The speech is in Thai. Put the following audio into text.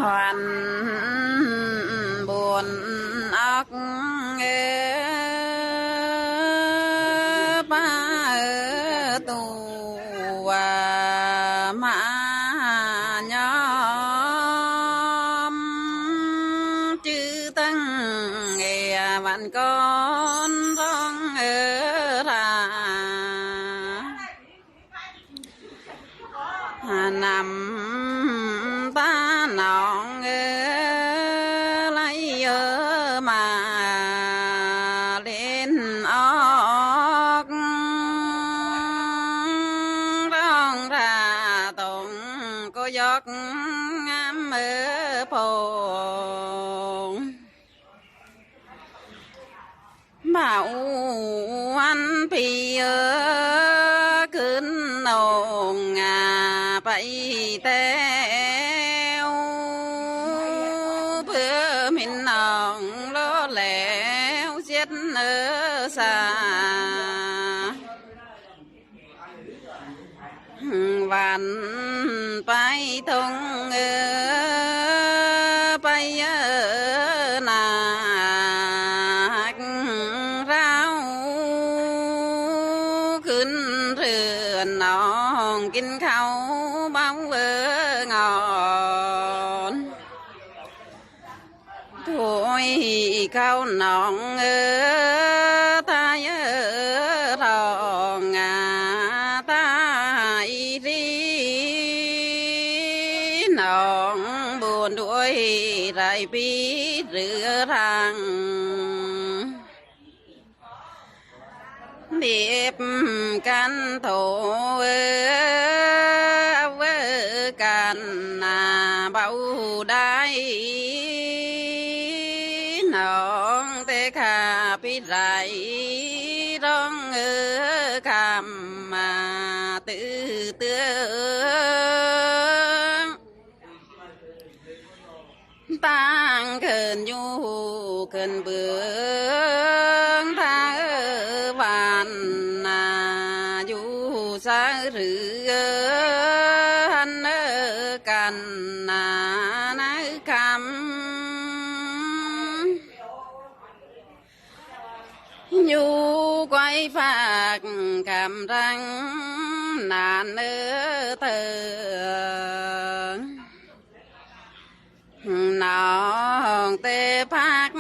hoàn buồn óc ba tù mã nhóm chư tăng nghe bạn con rong ra nằm ta nọn lấy mà lên óc rong ra tụng có giọt ngắm ở phố bảo anh phiขึ้นnồng bay theo bữa mình nòng lo lẻo giết ở xa vạn bay thông bay nạc rauขึ้นเรือนนองกินข้าวเบางอนถ้วยข้าวนองตายทองตายรีน้องบุญด้วยไรปีเรือทางเดียบกันโถกันเบาได้น้องแต่ข้าพิไรร้องคำมาตื้อเตือนตั้งเขินอยู่เขินเบื่อทางวันอยู่สาหรือหันกันนักคำอยู่ไกวฝากคำรังนานเธอน้องเตพัก